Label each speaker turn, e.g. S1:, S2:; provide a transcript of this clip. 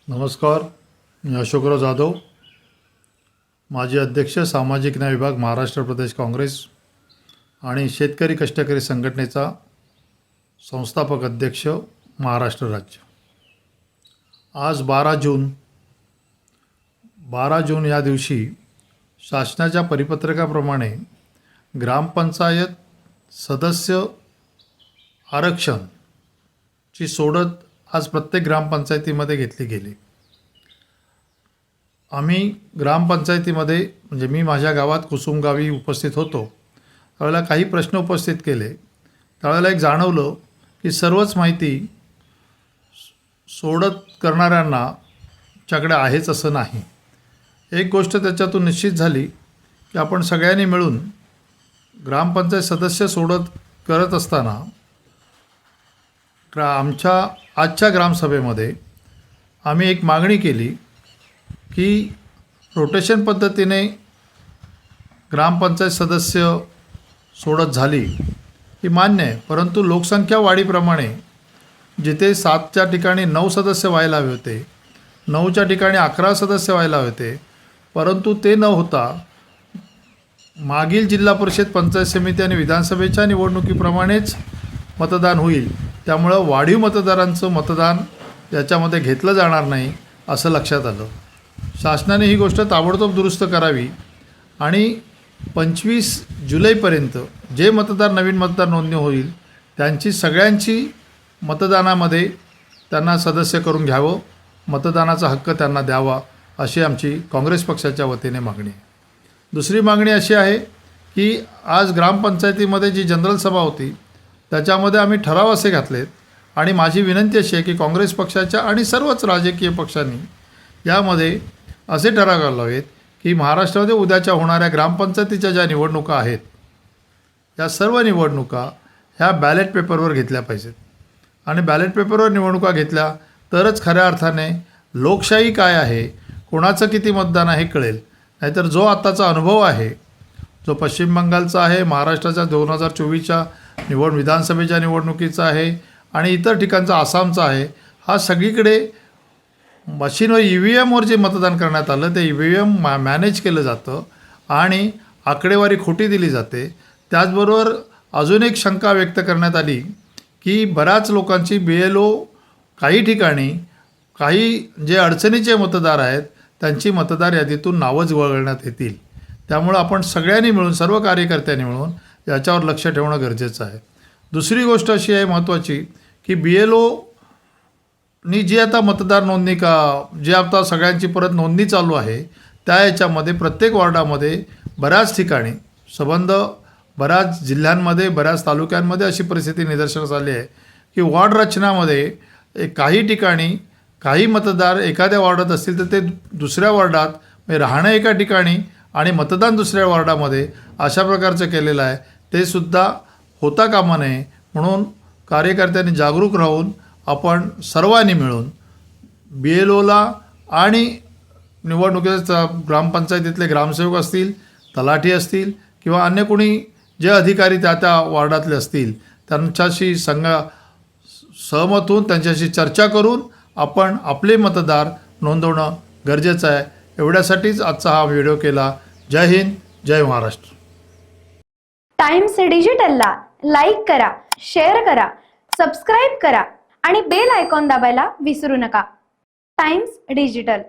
S1: नमस्कार, मी अशोकराव जाधव, माजी अध्यक्ष सामाजिक न्याय विभाग महाराष्ट्र प्रदेश काँग्रेस आणि शेतकरी कष्टकरी संघटनेचा संस्थापक अध्यक्ष महाराष्ट्र राज्य। आज 12 जून या दिवशी शासनाच्या परिपत्रकाप्रमाणे ग्रामपंचायत सदस्य आरक्षणची सोडत आज प्रत्येक ग्रामपंचायतीमध्ये घेतली गेली। आम्ही ग्रामपंचायतीमध्ये म्हणजे मी माझ्या गावात कुसुम गावी उपस्थित होतो, त्यावेळेला काही प्रश्न उपस्थित केले। त्यावेळेला एक जाणवलं की सर्वच माहिती सोडत करणाऱ्यांना च्याकडे आहेच असं नाही। एक गोष्ट त्याच्यातून निश्चित झाली की आपण सगळ्यांनी मिळून ग्रामपंचायत सदस्य सोडत करत असताना आमच्या आजच्या ग्रामसभेमध्ये आम्ही एक मागणी केली की रोटेशन पद्धतीने ग्रामपंचायत सदस्य सोडत झाली ही मान्य आहे, परंतु लोकसंख्या वाढीप्रमाणे जिथे 7च्या ठिकाणी 9 सदस्य व्हायला हवे होते, 9च्या ठिकाणी 11 सदस्य व्हायला हवे होते, परंतु ते न होता मागील जिल्हा परिषद, पंचायत समिती आणि विधानसभेच्या निवडणुकीप्रमाणेच मतदान होईल। त्यामुळं वाढीव मतदारांचं मतदान याच्यामध्ये घेतलं जाणार नाही असं लक्षात आलं। शासनाने ही गोष्ट ताबडतोब दुरुस्त करावी आणि 25 जुलैपर्यंत जे मतदार नवीन मतदार नोंदणी होईल त्यांची सगळ्यांची मतदानामध्ये त्यांना सदस्य करून घ्यावं, मतदानाचा हक्क त्यांना द्यावा अशी आमची काँग्रेस पक्षाच्या वतीने मागणी आहे। दुसरी मागणी अशी आहे की आज ग्रामपंचायतीमध्ये जी जनरल सभा होती त्याच्यामध्ये आम्ही ठराव असे घातलेत आणि माझी विनंती अशी आहे की काँग्रेस पक्षाच्या आणि सर्वच राजकीय पक्षांनी यामध्ये असे ठराव घालावेत की महाराष्ट्रामध्ये उद्याच्या होणाऱ्या ग्रामपंचायतीच्या ज्या निवडणुका आहेत या सर्व निवडणुका ह्या बॅलेट पेपरवर घेतल्या पाहिजेत आणि बॅलेट पेपरवर निवडणुका घेतल्या तरच खऱ्या अर्थाने लोकशाही काय आहे, कोणाचं किती मतदान आहे कळेल। नाहीतर जो आत्ताचा अनुभव आहे, जो पश्चिम बंगालचा आहे, महाराष्ट्राच्या 2024च्या विधानसभेच्या निवडणुकीचा आहे आणि इतर ठिकाणचा आसामचा आहे, हा सगळीकडे मशीनवर EVMवर जे मतदान करण्यात आलं ते EVM मॅनेज केलं जातं आणि आकडेवारी खोटी दिली जाते। त्याचबरोबर अजून एक शंका व्यक्त करण्यात आली की बऱ्याच लोकांची BLO काही ठिकाणी काही जे अडचणीचे मतदार आहेत त्यांची मतदार यादीतून नावंच वगळण्यात येतील। त्यामुळं आपण सगळ्यांनी मिळून, सर्व कार्यकर्त्यांनी मिळून याच्यावर लक्ष ठेवणं गरजेचं आहे। दुसरी गोष्ट अशी आहे महत्त्वाची की BLOनी जी आता मतदार नोंदणी जी आता सगळ्यांची परत नोंदणी चालू आहे त्या याच्यामध्ये प्रत्येक वॉर्डामध्ये बऱ्याच ठिकाणी बऱ्याच जिल्ह्यांमध्ये, बऱ्याच तालुक्यांमध्ये अशी परिस्थिती निदर्शनास आली आहे की वॉर्ड रचनामध्ये काही ठिकाणी काही मतदार एखाद्या वॉर्डात असतील तर ते दुसऱ्या वॉर्डात, म्हणजे राहणं एका ठिकाणी आणि मतदान दुसऱ्या वॉर्डामध्ये अशा प्रकारचं केलेलं आहे। ते सुद्धा होता कामा नये म्हणून कार्यकर्त्यांनी जागरूक राहून आपण सर्वांनी मिळून BLOला आणि निवडणुकीच्या ग्रामपंचायतीतले ग्रामसेवक असतील, तलाठी असतील किंवा अन्य कोणी जे अधिकारी त्या वॉर्डातले असतील त्यांच्याशी सहमत होऊन त्यांच्याशी चर्चा करून आपण आपले मतदार नोंदवणं गरजेचं आहे। एवढ्यासाठीच आजचा हा व्हिडिओ केला। जय हिंद, जय महाराष्ट्र।
S2: टाइम्स डिजिटलला लाईक करा, शेअर करा, सबस्क्राईब करा आणि बेल आयकॉन दाबायला विसरू नका। Times digital.